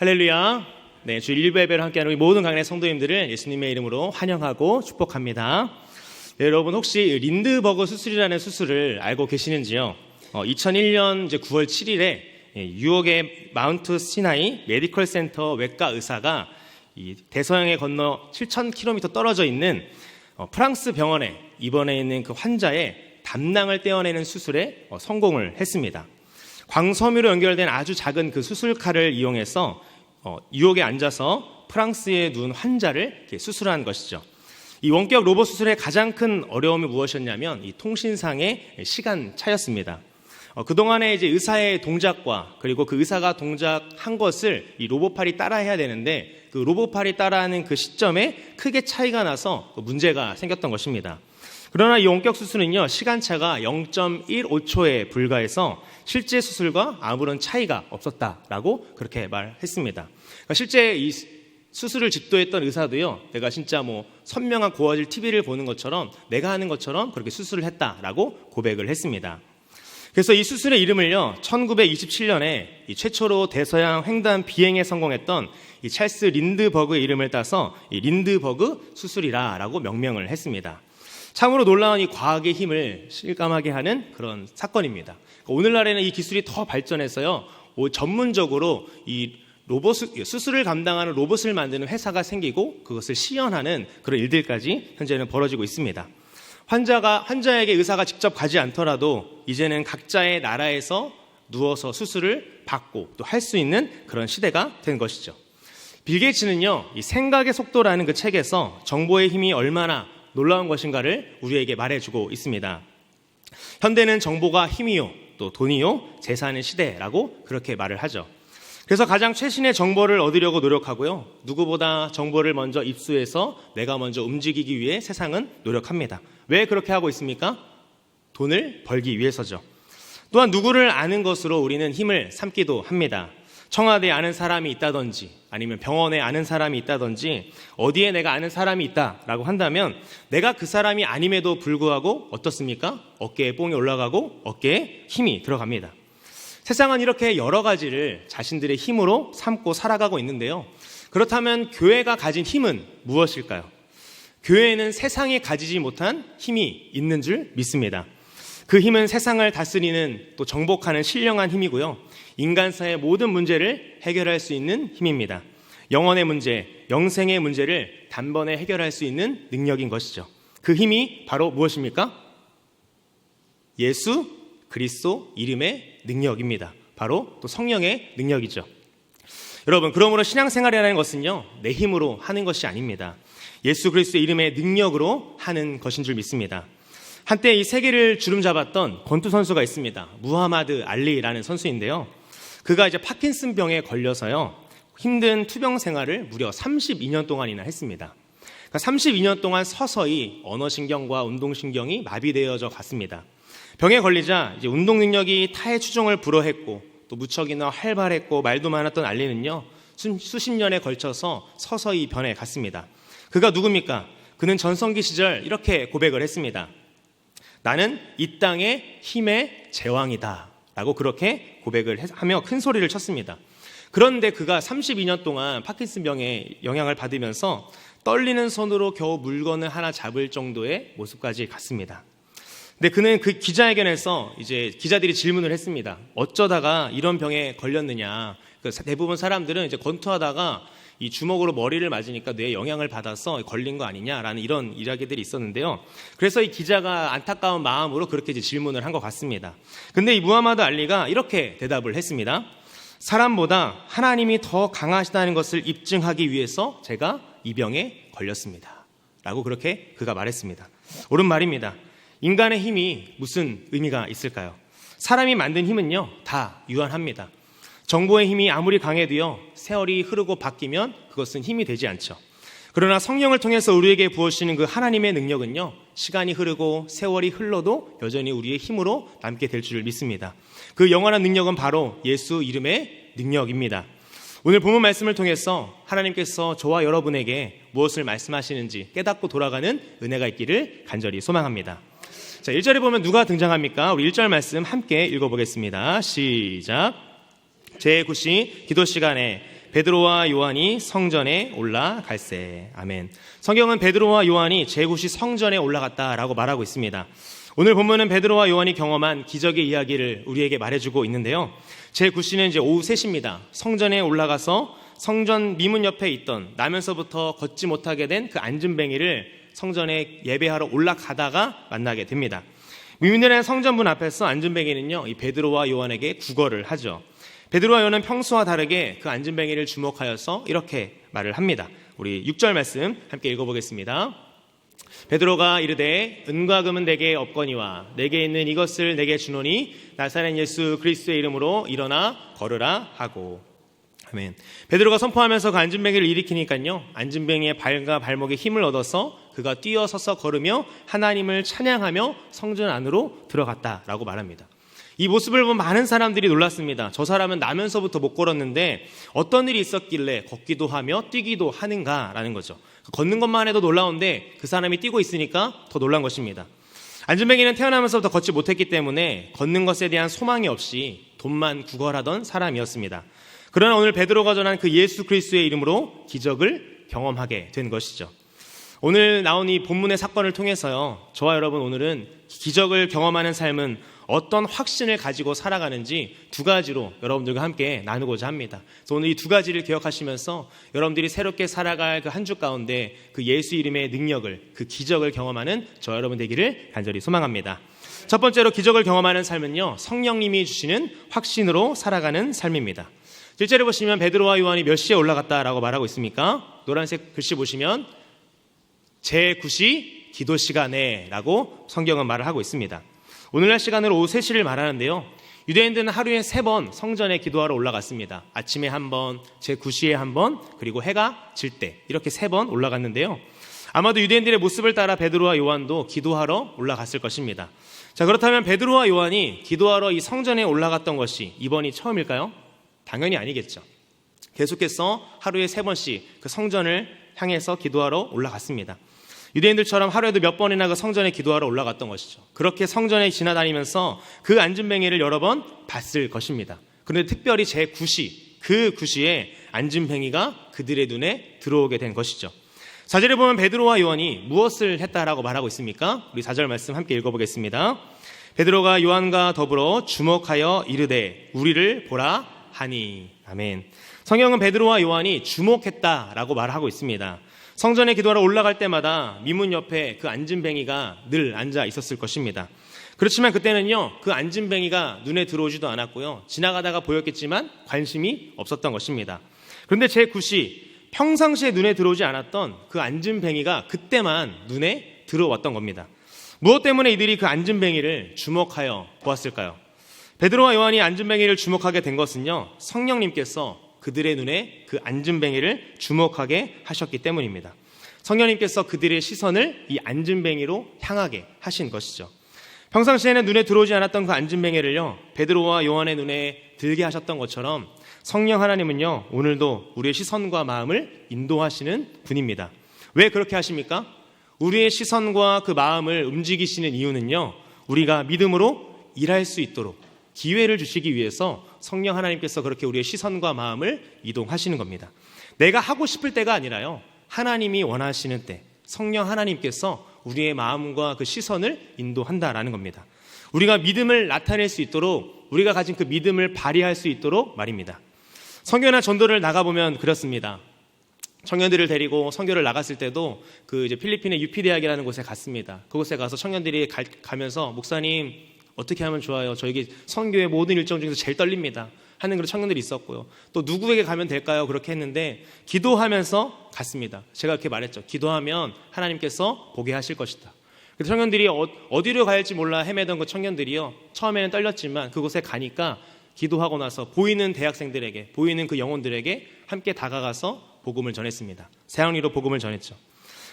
할렐루야. 네, 주 일부 예배를 함께하는 우리 모든 강의 성도님들을 예수님의 이름으로 환영하고 축복합니다. 네, 여러분 혹시 린드버그 수술이라는 수술을 알고 계시는지요? 2001년 9월 7일에 뉴욕의 마운트 시나이 메디컬 센터 외과 의사가 이 대서양에 건너 7,000km 떨어져 있는 프랑스 병원에 입원해 있는 그 환자의 담낭을 떼어내는 수술에 성공을 했습니다. 광섬유로 연결된 아주 작은 그 수술칼을 이용해서 유혹에 앉아서 프랑스에 누운 환자를 수술한 것이죠. 이 원격 로봇 수술의 가장 큰 어려움이 무엇이었냐면 이 통신상의 시간 차였습니다. 그동안에 이제 의사의 동작과 그리고 그 의사가 동작한 것을 이 로봇팔이 따라해야 되는데 그 로봇팔이 따라하는 그 시점에 크게 차이가 나서 문제가 생겼던 것입니다. 그러나 이 원격 수술은요, 시간차가 0.15초에 불과해서 실제 수술과 아무런 차이가 없었다라고 그렇게 말했습니다. 그러니까 실제 이 수술을 집도했던 의사도요, 내가 진짜 선명한 고화질 TV를 보는 것처럼 내가 하는 것처럼 그렇게 수술을 했다라고 고백을 했습니다. 그래서 이 수술의 이름을요, 1927년에 이 최초로 대서양 횡단 비행에 성공했던 이 찰스 린드버그의 이름을 따서 이 린드버그 수술이라고 명명을 했습니다. 참으로 놀라운 이 과학의 힘을 실감하게 하는 그런 사건입니다. 오늘날에는 이 기술이 더 발전해서요, 전문적으로 이 수술을 감당하는 로봇을 만드는 회사가 생기고 그것을 시연하는 그런 일들까지 현재는 벌어지고 있습니다. 환자에게 의사가 직접 가지 않더라도 이제는 각자의 나라에서 누워서 수술을 받고 또 할 수 있는 그런 시대가 된 것이죠. 빌 게이츠는요, 이 생각의 속도라는 그 책에서 정보의 힘이 얼마나 놀라운 것인가를 우리에게 말해주고 있습니다. 현대는 정보가 힘이요, 또 돈이요, 재산의 시대라고 그렇게 말을 하죠. 그래서 가장 최신의 정보를 얻으려고 노력하고요, 누구보다 정보를 먼저 입수해서 내가 먼저 움직이기 위해 세상은 노력합니다. 왜 그렇게 하고 있습니까? 돈을 벌기 위해서죠. 또한 누구를 아는 것으로 우리는 힘을 삼기도 합니다. 청와대에 아는 사람이 있다든지 아니면 병원에 아는 사람이 있다든지 어디에 내가 아는 사람이 있다라고 한다면 내가 그 사람이 아님에도 불구하고 어떻습니까? 어깨에 뽕이 올라가고 어깨에 힘이 들어갑니다. 세상은 이렇게 여러 가지를 자신들의 힘으로 삼고 살아가고 있는데요. 그렇다면 교회가 가진 힘은 무엇일까요? 교회에는 세상이 가지지 못한 힘이 있는 줄 믿습니다. 그 힘은 세상을 다스리는 또 정복하는 신령한 힘이고요, 인간사의 모든 문제를 해결할 수 있는 힘입니다. 영혼의 문제, 영생의 문제를 단번에 해결할 수 있는 능력인 것이죠. 그 힘이 바로 무엇입니까? 예수 그리스도 이름의 능력입니다. 바로 또 성령의 능력이죠. 여러분, 그러므로 신앙생활이라는 것은요, 내 힘으로 하는 것이 아닙니다. 예수 그리스도의 이름의 능력으로 하는 것인 줄 믿습니다. 한때 이 세계를 주름잡았던 권투 선수가 있습니다. 무하마드 알리라는 선수인데요. 그가 이제 파킨슨 병에 걸려서요, 힘든 투병 생활을 무려 32년 동안이나 했습니다. 그러니까 32년 동안 서서히 언어신경과 운동신경이 마비되어져 갔습니다. 병에 걸리자 이제 운동 능력이 타의 추종을 불허했고 또 무척이나 활발했고 말도 많았던 알리는요, 수십 년에 걸쳐서 서서히 변해 갔습니다. 그가 누굽니까? 그는 전성기 시절 이렇게 고백을 했습니다. 나는 이 땅의 힘의 제왕이다 라고 그렇게 고백을 하며 큰 소리를 쳤습니다. 그런데 그가 32년 동안 파킨슨병에 영향을 받으면서 떨리는 손으로 겨우 물건을 하나 잡을 정도의 모습까지 갔습니다. 근데 그는 그 기자회견에서 이제 기자들이 질문을 했습니다. 어쩌다가 이런 병에 걸렸느냐. 대부분 사람들은 이제 권투하다가 이 주먹으로 머리를 맞으니까 뇌에 영향을 받아서 걸린 거 아니냐라는 이런 이야기들이 있었는데요. 그래서 이 기자가 안타까운 마음으로 그렇게 이제 질문을 한 것 같습니다. 근데 이 무하마드 알리가 이렇게 대답을 했습니다. 사람보다 하나님이 더 강하시다는 것을 입증하기 위해서 제가 이 병에 걸렸습니다. 라고 그렇게 그가 말했습니다. 옳은 말입니다. 인간의 힘이 무슨 의미가 있을까요? 사람이 만든 힘은요, 다 유한합니다. 정보의 힘이 아무리 강해도요, 세월이 흐르고 바뀌면 그것은 힘이 되지 않죠. 그러나 성령을 통해서 우리에게 부어주시는 그 하나님의 능력은요, 시간이 흐르고 세월이 흘러도 여전히 우리의 힘으로 남게 될 줄 믿습니다. 그 영원한 능력은 바로 예수 이름의 능력입니다. 오늘 본문 말씀을 통해서 하나님께서 저와 여러분에게 무엇을 말씀하시는지 깨닫고 돌아가는 은혜가 있기를 간절히 소망합니다. 자, 1절에 보면 누가 등장합니까? 우리 1절 말씀 함께 읽어보겠습니다. 시작. 제9시 기도 시간에 베드로와 요한이 성전에 올라갈세. 아멘. 성경은 베드로와 요한이 제9시 성전에 올라갔다라고 말하고 있습니다. 오늘 본문은 베드로와 요한이 경험한 기적의 이야기를 우리에게 말해주고 있는데요. 제9시는 이제 오후 3시입니다. 성전에 올라가서 성전 미문 옆에 있던 나면서부터 걷지 못하게 된 그 안진뱅이를 성전에 예배하러 올라가다가 만나게 됩니다. 미문이라는 성전문 앞에서 안진뱅이는요, 이 베드로와 요한에게 구걸을 하죠. 베드로와 요한은 평소와 다르게 그 안진뱅이를 주목하여서 이렇게 말을 합니다. 우리 6절 말씀 함께 읽어보겠습니다. 베드로가 이르되 은과 금은 내게 없거니와 내게 있는 이것을 내게 주노니 나사렛 예수 그리스도의 이름으로 일어나 걸으라 하고. 아멘. 베드로가 선포하면서 그 안진뱅이를 일으키니까요, 안진뱅이의 발과 발목에 힘을 얻어서 그가 뛰어서서 걸으며 하나님을 찬양하며 성전 안으로 들어갔다라고 말합니다. 이 모습을 본 많은 사람들이 놀랐습니다. 저 사람은 나면서부터 못 걸었는데 어떤 일이 있었길래 걷기도 하며 뛰기도 하는가라는 거죠. 걷는 것만 해도 놀라운데 그 사람이 뛰고 있으니까 더 놀란 것입니다. 안진뱅이는 태어나면서부터 걷지 못했기 때문에 걷는 것에 대한 소망이 없이 돈만 구걸하던 사람이었습니다. 그러나 오늘 베드로가 전한 그 예수 그리스도의 이름으로 기적을 경험하게 된 것이죠. 오늘 나온 이 본문의 사건을 통해서요, 저와 여러분 오늘은 기적을 경험하는 삶은 어떤 확신을 가지고 살아가는지 두 가지로 여러분들과 함께 나누고자 합니다. 그래서 오늘 이 두 가지를 기억하시면서 여러분들이 새롭게 살아갈 그 한 주 가운데 그 예수 이름의 능력을, 그 기적을 경험하는 저 여러분 되기를 간절히 소망합니다. 첫 번째로 기적을 경험하는 삶은요, 성령님이 주시는 확신으로 살아가는 삶입니다. 1절에 보시면 베드로와 요한이 몇 시에 올라갔다라고 말하고 있습니까? 노란색 글씨 보시면 제9시 기도 시간에 라고 성경은 말을 하고 있습니다. 오늘날 시간으로 오후 3시를 말하는데요, 유대인들은 하루에 3번 성전에 기도하러 올라갔습니다. 아침에 한 번, 제9시에 한 번, 그리고 해가 질 때 이렇게 3번 올라갔는데요, 아마도 유대인들의 모습을 따라 베드로와 요한도 기도하러 올라갔을 것입니다. 자, 그렇다면 베드로와 요한이 기도하러 이 성전에 올라갔던 것이 이번이 처음일까요? 당연히 아니겠죠. 계속해서 하루에 3번씩 그 성전을 향해서 기도하러 올라갔습니다. 유대인들처럼 하루에도 몇 번이나 그 성전에 기도하러 올라갔던 것이죠. 그렇게 성전에 지나다니면서 그 안진뱅이를 여러 번 봤을 것입니다. 그런데 특별히 제9시, 그 9시에 안진뱅이가 그들의 눈에 들어오게 된 것이죠. 4절에 보면 베드로와 요한이 무엇을 했다라고 말하고 있습니까? 우리 4절 말씀 함께 읽어보겠습니다. 베드로가 요한과 더불어 주목하여 이르되 우리를 보라 하니. 아멘. 성경은 베드로와 요한이 주목했다라고 말하고 있습니다. 성전에 기도하러 올라갈 때마다 미문 옆에 그 안진뱅이가 늘 앉아 있었을 것입니다. 그렇지만 그때는요, 그 안진뱅이가 눈에 들어오지도 않았고요, 지나가다가 보였겠지만 관심이 없었던 것입니다. 그런데 제9시, 평상시에 눈에 들어오지 않았던 그 안진뱅이가 그때만 눈에 들어왔던 겁니다. 무엇 때문에 이들이 그 안진뱅이를 주목하여 보았을까요? 베드로와 요한이 안진뱅이를 주목하게 된 것은요, 성령님께서 그들의 눈에 그 안진뱅이를 주목하게 하셨기 때문입니다. 성령님께서 그들의 시선을 이 안진뱅이로 향하게 하신 것이죠. 평상시에는 눈에 들어오지 않았던 그 안진뱅이를요, 베드로와 요한의 눈에 들게 하셨던 것처럼 성령 하나님은요, 오늘도 우리의 시선과 마음을 인도하시는 분입니다. 왜 그렇게 하십니까? 우리의 시선과 그 마음을 움직이시는 이유는요, 우리가 믿음으로 일할 수 있도록 기회를 주시기 위해서 성령 하나님께서 그렇게 우리의 시선과 마음을 이동하시는 겁니다. 내가 하고 싶을 때가 아니라요, 하나님이 원하시는 때 성령 하나님께서 우리의 마음과 그 시선을 인도한다라는 겁니다. 우리가 믿음을 나타낼 수 있도록, 우리가 가진 그 믿음을 발휘할 수 있도록 말입니다. 선교나 전도를 나가보면 그렇습니다. 청년들을 데리고 선교를 나갔을 때도 그 이제 필리핀의 UP대학이라는 곳에 갔습니다. 그곳에 가서 청년들이 가면서 목사님 어떻게 하면 좋아요? 저에게 선교의 모든 일정 중에서 제일 떨립니다 하는 그런 청년들이 있었고요. 또 누구에게 가면 될까요? 그렇게 했는데 기도하면서 갔습니다. 제가 그렇게 말했죠. 기도하면 하나님께서 보게 하실 것이다. 그래서 청년들이 어디로 가야 할지 몰라 헤매던 그 청년들이요, 처음에는 떨렸지만 그곳에 가니까 기도하고 나서 보이는 대학생들에게, 보이는 그 영혼들에게 함께 다가가서 복음을 전했습니다. 새학리로 복음을 전했죠.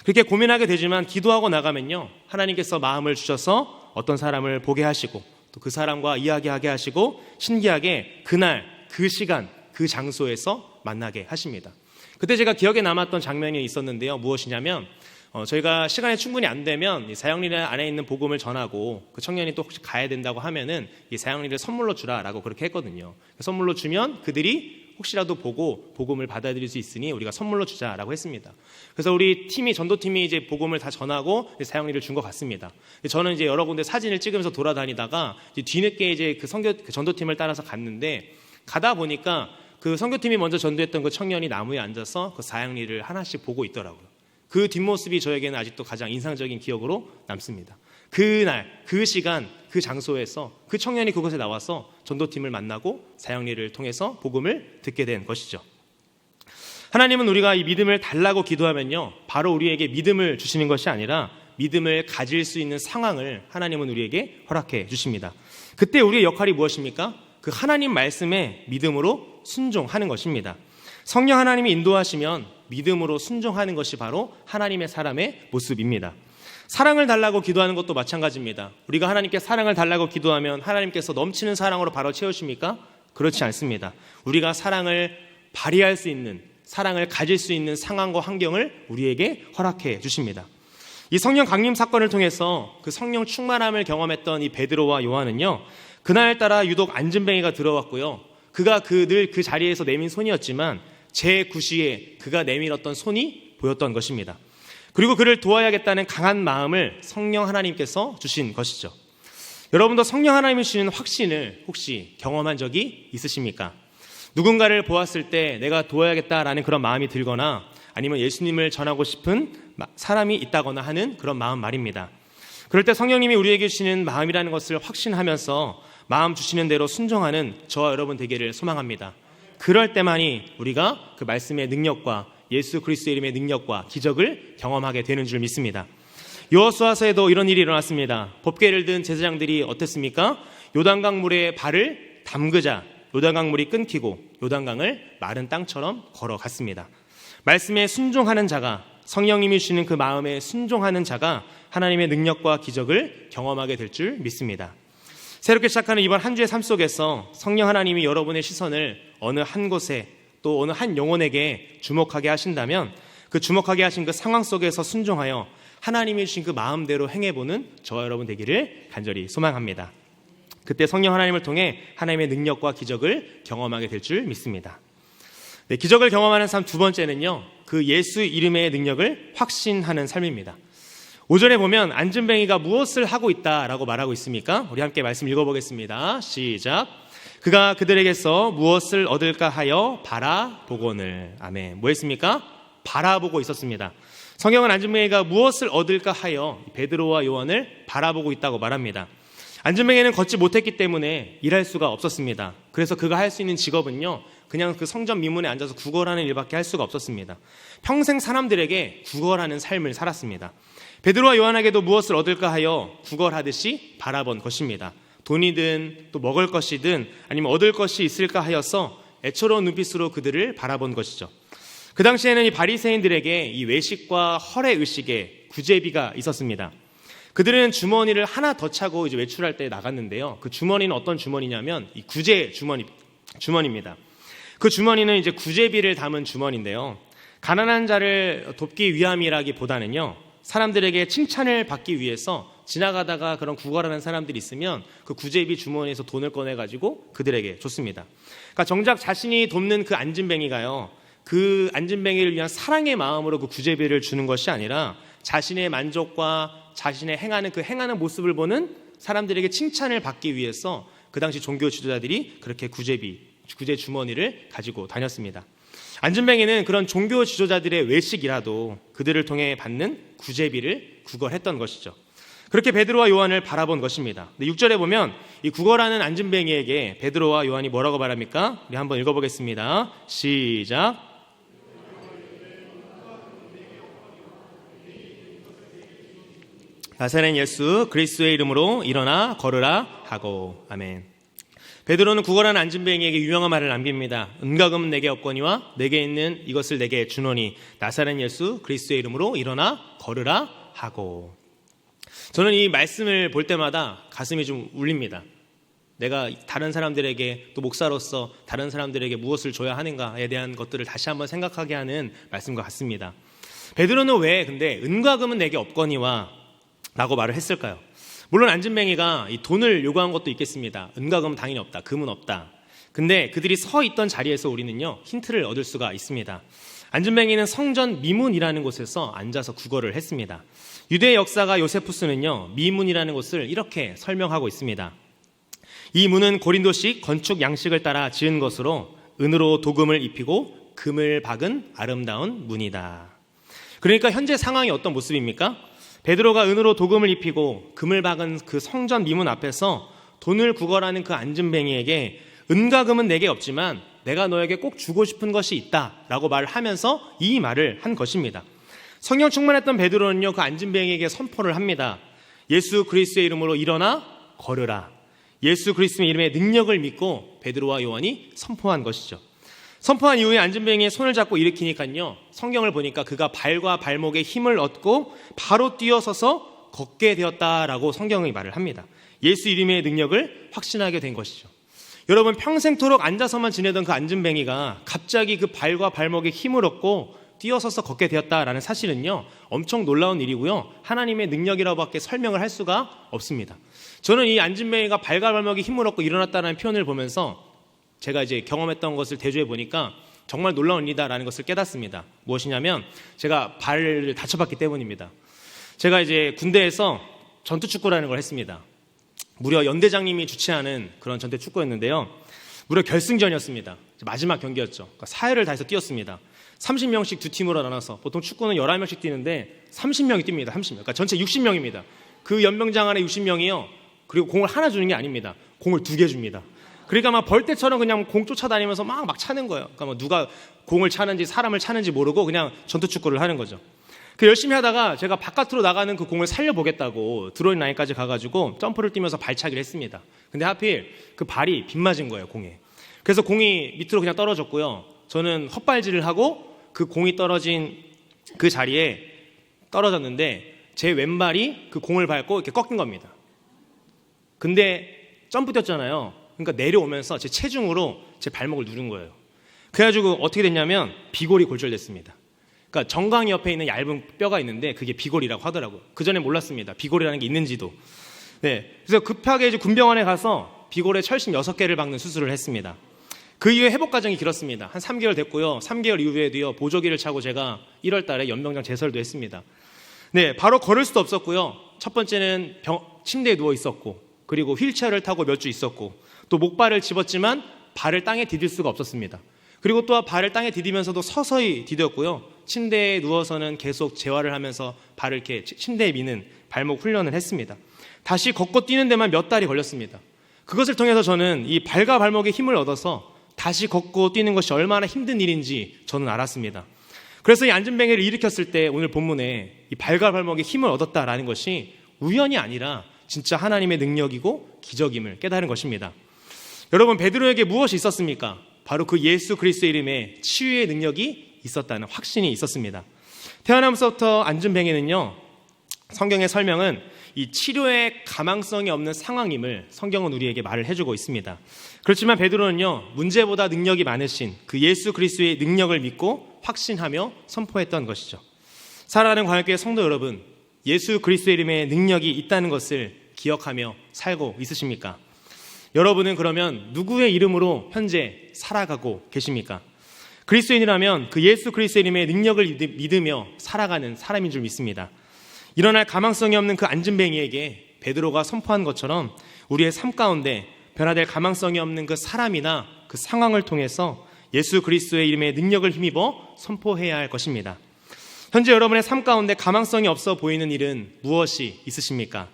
그렇게 고민하게 되지만 기도하고 나가면요, 하나님께서 마음을 주셔서 어떤 사람을 보게 하시고 또 그 사람과 이야기하게 하시고 신기하게 그날, 그 시간, 그 장소에서 만나게 하십니다. 그때 제가 기억에 남았던 장면이 있었는데요. 무엇이냐면 저희가 시간이 충분히 안 되면 이 사형리 안에 있는 복음을 전하고 그 청년이 또 혹시 가야 된다고 하면은 이 사형리를 선물로 주라라고 그렇게 했거든요. 선물로 주면 그들이 혹시라도 보고 복음을 받아들일 수 있으니 우리가 선물로 주자라고 했습니다. 그래서 우리 팀이 전도팀이 이제 복음을 다 전하고 사형리를 준 것 같습니다. 저는 이제 여러 군데 사진을 찍으면서 돌아다니다가 이제 뒤늦게 이제 그 전도팀을 따라서 갔는데 가다 보니까 그 선교팀이 먼저 전도했던 그 청년이 나무에 앉아서 그 사형리를 하나씩 보고 있더라고요. 그 뒷모습이 저에게는 아직도 가장 인상적인 기억으로 남습니다. 그날, 그 시간, 그 장소에서 그 청년이 그곳에 나와서 전도팀을 만나고 사형리를 통해서 복음을 듣게 된 것이죠. 하나님은 우리가 이 믿음을 달라고 기도하면요, 바로 우리에게 믿음을 주시는 것이 아니라 믿음을 가질 수 있는 상황을 하나님은 우리에게 허락해 주십니다. 그때 우리의 역할이 무엇입니까? 그 하나님 말씀에 믿음으로 순종하는 것입니다. 성령 하나님이 인도하시면 믿음으로 순종하는 것이 바로 하나님의 사람의 모습입니다. 사랑을 달라고 기도하는 것도 마찬가지입니다. 우리가 하나님께 사랑을 달라고 기도하면 하나님께서 넘치는 사랑으로 바로 채우십니까? 그렇지 않습니다. 우리가 사랑을 발휘할 수 있는, 사랑을 가질 수 있는 상황과 환경을 우리에게 허락해 주십니다. 이 성령 강림 사건을 통해서 그 성령 충만함을 경험했던 이 베드로와 요한은요, 그날따라 유독 안진뱅이가 들어왔고요, 그가 늘 그 자리에서 내민 손이었지만 제9시에 그가 내밀었던 손이 보였던 것입니다. 그리고 그를 도와야겠다는 강한 마음을 성령 하나님께서 주신 것이죠. 여러분도 성령 하나님이 주시는 확신을 혹시 경험한 적이 있으십니까? 누군가를 보았을 때 내가 도와야겠다라는 그런 마음이 들거나 아니면 예수님을 전하고 싶은 사람이 있다거나 하는 그런 마음 말입니다. 그럴 때 성령님이 우리에게 주시는 마음이라는 것을 확신하면서 마음 주시는 대로 순종하는 저와 여러분 되기를 소망합니다. 그럴 때만이 우리가 그 말씀의 능력과 예수 그리스도의 이름의 능력과 기적을 경험하게 되는 줄 믿습니다. 여호수아서에도 이런 일이 일어났습니다. 법궤를 든 제사장들이 어땠습니까? 요단강 물에 발을 담그자 요단강 물이 끊기고 요단강을 마른 땅처럼 걸어갔습니다. 말씀에 순종하는 자가, 성령님이 주시는 그 마음에 순종하는 자가 하나님의 능력과 기적을 경험하게 될 줄 믿습니다. 새롭게 시작하는 이번 한 주의 삶 속에서 성령 하나님이 여러분의 시선을 어느 한 곳에 또 어느 한 영혼에게 주목하게 하신다면 그 주목하게 하신 그 상황 속에서 순종하여 하나님이 주신 그 마음대로 행해보는 저와 여러분 되기를 간절히 소망합니다. 그때 성령 하나님을 통해 하나님의 능력과 기적을 경험하게 될 줄 믿습니다. 네, 기적을 경험하는 삶 두 번째는요, 그 예수 이름의 능력을 확신하는 삶입니다. 5절에 보면 안진뱅이가 무엇을 하고 있다라고 말하고 있습니까? 우리 함께 말씀 읽어보겠습니다. 시작. 그가 그들에게서 무엇을 얻을까 하여 바라보거늘. 아멘. 뭐 했습니까? 바라보고 있었습니다. 성경은 안진뱅이가 무엇을 얻을까 하여 베드로와 요한을 바라보고 있다고 말합니다. 안진뱅이는 걷지 못했기 때문에 일할 수가 없었습니다. 그래서 그가 할 수 있는 직업은요, 그냥 그 성전 미문에 앉아서 구걸하는 일밖에 할 수가 없었습니다. 평생 사람들에게 구걸하는 삶을 살았습니다. 베드로와 요한에게도 무엇을 얻을까 하여 구걸하듯이 바라본 것입니다. 돈이든 또 먹을 것이든 아니면 얻을 것이 있을까 하여서 애처로운 눈빛으로 그들을 바라본 것이죠. 그 당시에는 이 바리새인들에게 이 외식과 허례 의식에 구제비가 있었습니다. 그들은 주머니를 하나 더 차고 이제 외출할 때 나갔는데요. 그 주머니는 어떤 주머니냐면 이 구제 주머니입니다. 그 주머니는 이제 구제비를 담은 주머니인데요. 가난한 자를 돕기 위함이라기보다는요, 사람들에게 칭찬을 받기 위해서 지나가다가 그런 구걸하는 사람들이 있으면 그 구제비 주머니에서 돈을 꺼내가지고 그들에게 줬습니다. 그러니까 정작 자신이 돕는 그 안진뱅이가요, 그 안진뱅이를 위한 사랑의 마음으로 그 구제비를 주는 것이 아니라 자신의 만족과 자신의 행하는 모습을 보는 사람들에게 칭찬을 받기 위해서 그 당시 종교 지도자들이 그렇게 구제 주머니를 가지고 다녔습니다. 안진뱅이는 그런 종교 지도자들의 외식이라도 그들을 통해 받는 구제비를 구걸했던 것이죠. 그렇게 베드로와 요한을 바라본 것입니다. 6절에 보면 이 구걸하는 안진뱅이에게 베드로와 요한이 뭐라고 말합니까? 우리 한번 읽어보겠습니다. 시작. 나사렛 예수 그리스도의 이름으로 일어나 걸으라 하고. 아멘. 베드로는 구걸하는 안진뱅이에게 유명한 말을 남깁니다. 은과금은 내게 없거니와 내게 있는 이것을 내게 주노니 나사렛 예수 그리스도의 이름으로 일어나 걸으라 하고. 저는 이 말씀을 볼 때마다 가슴이 좀 울립니다. 내가 다른 사람들에게 또 목사로서 다른 사람들에게 무엇을 줘야 하는가에 대한 것들을 다시 한번 생각하게 하는 말씀과 같습니다. 베드로는 왜 근데 은과금은 내게 없거니와 라고 말을 했을까요? 물론 안진뱅이가 이 돈을 요구한 것도 있겠습니다. 은과금은 당연히 없다. 금은 없다. 근데 그들이 서 있던 자리에서 우리는요, 힌트를 얻을 수가 있습니다. 안진뱅이는 성전 미문이라는 곳에서 앉아서 구걸을 했습니다. 유대 역사가 요세푸스는요, 미문이라는 곳을 이렇게 설명하고 있습니다. 이 문은 고린도식 건축 양식을 따라 지은 것으로 은으로 도금을 입히고 금을 박은 아름다운 문이다. 그러니까 현재 상황이 어떤 모습입니까? 베드로가 은으로 도금을 입히고 금을 박은 그 성전 미문 앞에서 돈을 구걸하는 그 안진뱅이에게 은과 금은 내게 없지만 내가 너에게 꼭 주고 싶은 것이 있다라고 말을 하면서 이 말을 한 것입니다. 성령 충만했던 베드로는요, 그 안진뱅이에게 선포를 합니다. 예수 그리스도의 이름으로 일어나 걸으라. 예수 그리스도의 이름의 능력을 믿고 베드로와 요한이 선포한 것이죠. 선포한 이후에 안진뱅이의 손을 잡고 일으키니까요, 성경을 보니까 그가 발과 발목에 힘을 얻고 바로 뛰어서서 걷게 되었다라고 성경이 말을 합니다. 예수 이름의 능력을 확신하게 된 것이죠. 여러분, 평생토록 앉아서만 지내던 그 안진뱅이가 갑자기 그 발과 발목에 힘을 얻고 뛰어서서 걷게 되었다라는 사실은요, 엄청 놀라운 일이고요, 하나님의 능력이라고밖에 설명을 할 수가 없습니다. 저는 이 안진뱅이가 발과 발목에 힘을 얻고 일어났다는 표현을 보면서 제가 이제 경험했던 것을 대조해 보니까 정말 놀라운 일이다라는 것을 깨닫습니다. 무엇이냐면 제가 발을 다쳐봤기 때문입니다. 제가 이제 군대에서 전투축구라는 걸 했습니다. 무려 연대장님이 주최하는 그런 전대 축구였는데요, 무려 결승전이었습니다. 마지막 경기였죠. 그러니까 사회를 다해서 뛰었습니다. 30명씩 두 팀으로 나눠서, 보통 축구는 11명씩 뛰는데 30명이 뜁니다. 30명. 그러니까 전체 60명입니다. 그 연병장 안에 60명이요. 그리고 공을 하나 주는 게 아닙니다. 공을 2개 줍니다. 그러니까 막 벌떼처럼 그냥 공 쫓아다니면서 막 차는 거예요. 그러니까 뭐 누가 공을 차는지 사람을 차는지 모르고 그냥 전투 축구를 하는 거죠. 그 열심히 하다가 제가 바깥으로 나가는 그 공을 살려보겠다고 드로잉 라인까지 가가지고 점프를 뛰면서 발차기를 했습니다. 근데 하필 그 발이 빗맞은 거예요, 공에. 그래서 공이 밑으로 그냥 떨어졌고요. 저는 헛발질을 하고 그 공이 떨어진 그 자리에 떨어졌는데 제 왼발이 그 공을 밟고 이렇게 꺾인 겁니다. 근데 점프 뛰었잖아요. 그러니까 내려오면서 제 체중으로 제 발목을 누른 거예요. 그래가지고 어떻게 됐냐면 비골이 골절됐습니다. 그러니까 정강이 옆에 있는 얇은 뼈가 있는데 그게 비골이라고 하더라고요. 그 전에 몰랐습니다. 비골이라는 게 있는지도. 네, 그래서 급하게 이제 군병원에 가서 비골에 철심 6개를 박는 수술을 했습니다. 그 이후에 회복 과정이 길었습니다. 한 3개월 됐고요. 3개월 이후에도요, 보조기를 차고 제가 1월 달에 연병장 제설도 했습니다. 네, 바로 걸을 수도 없었고요. 첫 번째는 침대에 누워 있었고, 그리고 휠체어를 타고 몇 주 있었고, 또 목발을 집었지만 발을 땅에 디딜 수가 없었습니다. 그리고 또 발을 땅에 디디면서도 서서히 디뎠고요. 침대에 누워서는 계속 재활을 하면서 발을 이렇게 침대에 미는 발목 훈련을 했습니다. 다시 걷고 뛰는 데만 몇 달이 걸렸습니다. 그것을 통해서 저는 이 발과 발목에 힘을 얻어서 다시 걷고 뛰는 것이 얼마나 힘든 일인지 저는 알았습니다. 그래서 이 안진뱅이를 일으켰을 때 오늘 본문에 이 발과 발목에 힘을 얻었다라는 것이 우연이 아니라 진짜 하나님의 능력이고 기적임을 깨달은 것입니다. 여러분, 베드로에게 무엇이 있었습니까? 바로 그 예수 그리스도의 이름에 치유의 능력이 있었다는 확신이 있었습니다. 태어나면서부터 안진뱅이는요, 성경의 설명은 이 치료의 가망성이 없는 상황임을 성경은 우리에게 말을 해주고 있습니다. 그렇지만 베드로는요, 문제보다 능력이 많으신 그 예수 그리스도의 능력을 믿고 확신하며 선포했던 것이죠. 사랑하는 광역교회 성도 여러분, 예수 그리스도의 이름에 능력이 있다는 것을 기억하며 살고 있으십니까? 여러분은 그러면 누구의 이름으로 현재 살아가고 계십니까? 그리스도인이라면 그 예수 그리스도의 이름의 능력을 믿으며 살아가는 사람인 줄 믿습니다. 일어날 가망성이 없는 그 안진뱅이에게 베드로가 선포한 것처럼 우리의 삶 가운데 변화될 가망성이 없는 그 사람이나 그 상황을 통해서 예수 그리스도의 이름의 능력을 힘입어 선포해야 할 것입니다. 현재 여러분의 삶 가운데 가망성이 없어 보이는 일은 무엇이 있으십니까?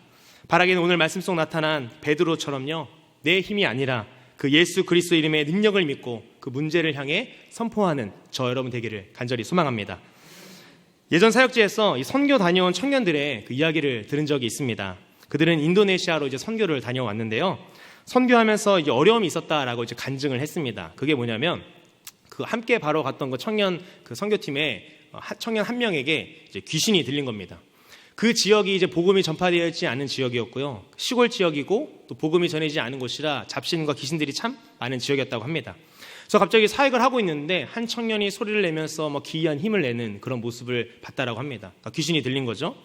바라기는 오늘 말씀 속 나타난 베드로처럼요, 내 힘이 아니라 그 예수 그리스도 이름의 능력을 믿고 그 문제를 향해 선포하는 저 여러분 되기를 간절히 소망합니다. 예전 사역지에서 이 선교 다녀온 청년들의 그 이야기를 들은 적이 있습니다. 그들은 인도네시아로 이제 선교를 다녀왔는데요, 선교하면서 이제 어려움이 있었다라고 이제 간증을 했습니다. 그게 뭐냐면 그 함께 바로 갔던 그 청년 그 선교팀의 청년 한 명에게 이제 귀신이 들린 겁니다. 그 지역이 이제 복음이 전파되어 있지 않은 지역이었고요, 시골 지역이고 또 복음이 전해지지 않은 곳이라 잡신과 귀신들이 참 많은 지역이었다고 합니다. 그래서 갑자기 사역을 하고 있는데 한 청년이 소리를 내면서 기이한 힘을 내는 그런 모습을 봤다라고 합니다. 그러니까 귀신이 들린 거죠.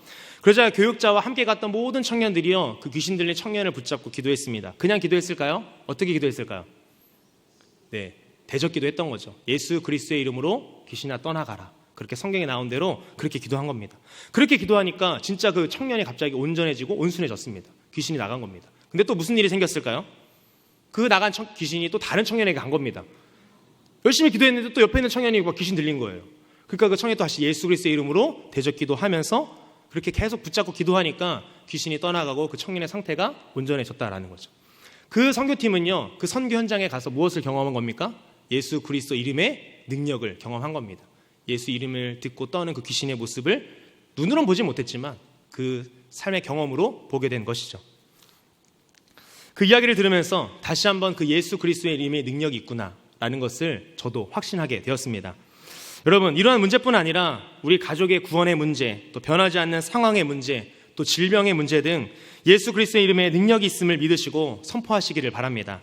그러자 교육자와 함께 갔던 모든 청년들이요, 그 귀신 들린 청년을 붙잡고 기도했습니다. 그냥 기도했을까요? 어떻게 기도했을까요? 대적기도 했던 거죠. 예수 그리스도의 이름으로 귀신아 떠나가라. 그렇게 성경에 나온 대로 그렇게 기도한 겁니다. 그렇게 기도하니까 진짜 그 청년이 갑자기 온전해지고 온순해졌습니다. 귀신이 나간 겁니다. 근데 또 무슨 일이 생겼을까요? 그 나간 귀신이 또 다른 청년에게 간 겁니다. 열심히 기도했는데 또 옆에 있는 청년이 막 귀신 들린 거예요. 그러니까 그 청년이 또 다시 예수 그리스도의 이름으로 대적기도 하면서 그렇게 계속 붙잡고 기도하니까 귀신이 떠나가고 그 청년의 상태가 온전해졌다라는 거죠. 그 선교팀은요, 그 선교 현장에 가서 무엇을 경험한 겁니까? 예수 그리스도 이름의 능력을 경험한 겁니다. 예수 이름을 듣고 떠는 그 귀신의 모습을 눈으로는 보지 못했지만 그 삶의 경험으로 보게 된 것이죠. 그 이야기를 들으면서 다시 한번 그 예수 그리스도의 이름의 능력이 있구나라는 것을 저도 확신하게 되었습니다. 여러분, 이러한 문제뿐 아니라 우리 가족의 구원의 문제, 또 변하지 않는 상황의 문제, 또 질병의 문제 등 예수 그리스도의 이름에 능력이 있음을 믿으시고 선포하시기를 바랍니다.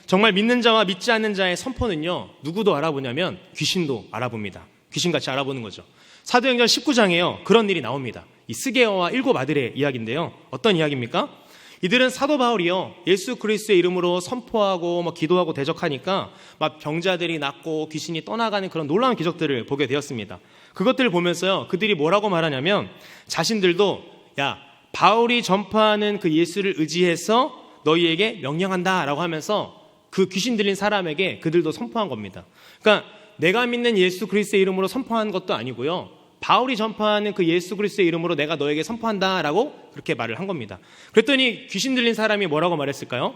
정말 믿는 자와 믿지 않는 자의 선포는요, 누구도 알아보냐면 귀신도 알아봅니다. 귀신같이 알아보는 거죠. 사도행전 19장에요, 그런 일이 나옵니다. 이 스게어와 7 아들의 이야기인데요. 어떤 이야기입니까? 이들은 사도 바울이요, 예수 그리스도의 이름으로 선포하고 기도하고 대적하니까 막 병자들이 낫고 귀신이 떠나가는 그런 놀라운 기적들을 보게 되었습니다. 그것들을 보면서요, 그들이 뭐라고 말하냐면 자신들도 야, 바울이 전파하는 그 예수를 의지해서 너희에게 명령한다라고 하면서 그 귀신 들린 사람에게 그들도 선포한 겁니다. 그러니까 내가 믿는 예수 그리스도의 이름으로 선포한 것도 아니고요, 바울이 전파하는 그 예수 그리스도의 이름으로 내가 너에게 선포한다라고 그렇게 말을 한 겁니다. 그랬더니 귀신 들린 사람이 뭐라고 말했을까요?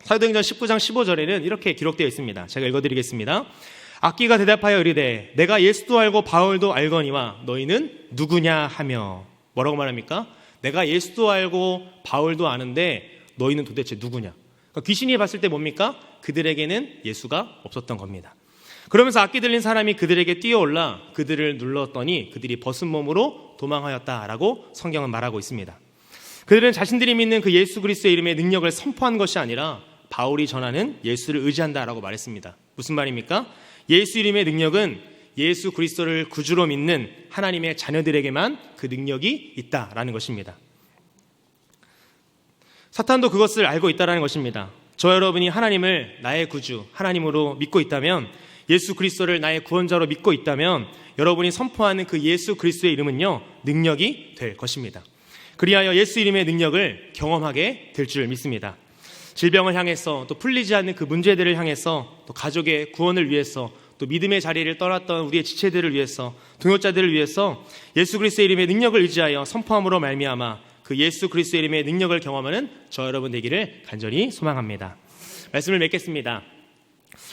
사도행전 19장 15절에는 이렇게 기록되어 있습니다. 제가 읽어드리겠습니다. 악귀가 대답하여 이르되 내가 예수도 알고 바울도 알거니와 너희는 누구냐 하며. 뭐라고 말합니까? 내가 예수도 알고 바울도 아는데 너희는 도대체 누구냐. 그러니까 귀신이 봤을 때 뭡니까? 그들에게는 예수가 없었던 겁니다. 그러면서 악기 들린 사람이 그들에게 뛰어올라 그들을 눌렀더니 그들이 벗은 몸으로 도망하였다라고 성경은 말하고 있습니다. 그들은 자신들이 믿는 그 예수 그리스도의 이름의 능력을 선포한 것이 아니라 바울이 전하는 예수를 의지한다라고 말했습니다. 무슨 말입니까? 예수 이름의 능력은 예수 그리스도를 구주로 믿는 하나님의 자녀들에게만 그 능력이 있다라는 것입니다. 사탄도 그것을 알고 있다라는 것입니다. 저 여러분이 하나님을 나의 구주, 하나님으로 믿고 있다면, 예수 그리스도를 나의 구원자로 믿고 있다면 여러분이 선포하는 그 예수 그리스도의 이름은요, 능력이 될 것입니다. 그리하여 예수 이름의 능력을 경험하게 될 줄 믿습니다. 질병을 향해서, 또 풀리지 않는 그 문제들을 향해서, 또 가족의 구원을 위해서, 또 믿음의 자리를 떠났던 우리의 지체들을 위해서, 동역자들을 위해서 예수 그리스도의 이름의 능력을 의지하여 선포함으로 말미암아 그 예수 그리스도의 이름의 능력을 경험하는 저 여러분 되기를 간절히 소망합니다. 말씀을 맺겠습니다.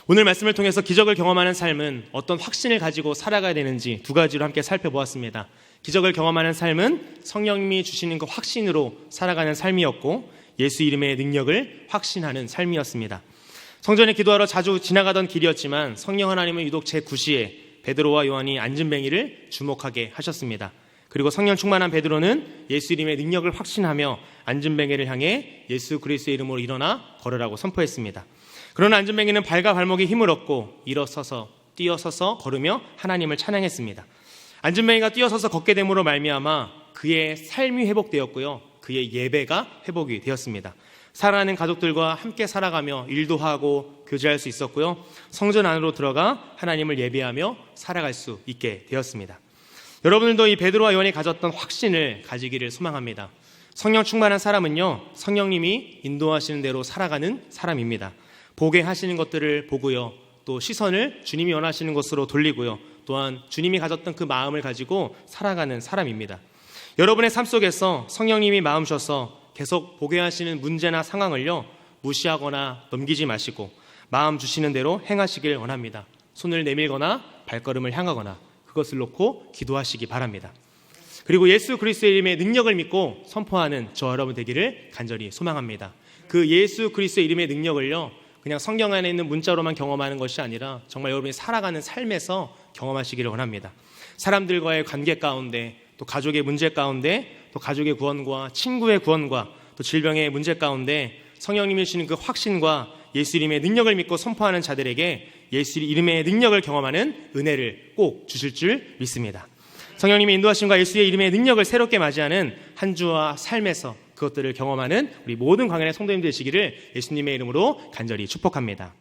오늘 말씀을 통해서 기적을 경험하는 삶은 어떤 확신을 가지고 살아가야 되는지 2가지로 함께 살펴보았습니다. 기적을 경험하는 삶은 성령님이 주시는 그 확신으로 살아가는 삶이었고, 예수 이름의 능력을 확신하는 삶이었습니다. 성전에 기도하러 자주 지나가던 길이었지만 성령 하나님은 유독 제9시에 베드로와 요한이 안진뱅이를 주목하게 하셨습니다. 그리고 성령 충만한 베드로는 예수 이름의 능력을 확신하며 안진뱅이를 향해 예수 그리스도의 이름으로 일어나 걸으라고 선포했습니다. 그러나 안진뱅이는 발과 발목에 힘을 얻고 일어서서 뛰어서서 걸으며 하나님을 찬양했습니다. 안진뱅이가 뛰어서서 걷게 됨으로 말미암아 그의 삶이 회복되었고요, 그의 예배가 회복이 되었습니다. 사랑하는 가족들과 함께 살아가며 일도 하고 교제할 수 있었고요, 성전 안으로 들어가 하나님을 예배하며 살아갈 수 있게 되었습니다. 여러분들도 이 베드로와 요한이 가졌던 확신을 가지기를 소망합니다. 성령 충만한 사람은요, 성령님이 인도하시는 대로 살아가는 사람입니다. 보게 하시는 것들을 보고요, 또 시선을 주님이 원하시는 것으로 돌리고요, 또한 주님이 가졌던 그 마음을 가지고 살아가는 사람입니다. 여러분의 삶 속에서 성령님이 마음 주셔서 계속 보게 하시는 문제나 상황을요, 무시하거나 넘기지 마시고 마음 주시는 대로 행하시길 원합니다. 손을 내밀거나 발걸음을 향하거나 그것을 놓고 기도하시기 바랍니다. 그리고 예수 그리스도의 이름의 능력을 믿고 선포하는 저 여러분 되기를 간절히 소망합니다. 그 예수 그리스도의 이름의 능력을요, 그냥 성경 안에 있는 문자로만 경험하는 것이 아니라 정말 여러분이 살아가는 삶에서 경험하시기를 원합니다. 사람들과의 관계 가운데, 또 가족의 문제 가운데, 또 가족의 구원과 친구의 구원과 또 질병의 문제 가운데 성령님이 주시는 그 확신과 예수 이름의 능력을 믿고 선포하는 자들에게 예수 이름의 능력을 경험하는 은혜를 꼭 주실 줄 믿습니다. 성령님의 인도하심과 예수의 이름의 능력을 새롭게 맞이하는 한 주와 삶에서 그것들을 경험하는 우리 모든 광야의 성도님 되시기를 예수님의 이름으로 간절히 축복합니다.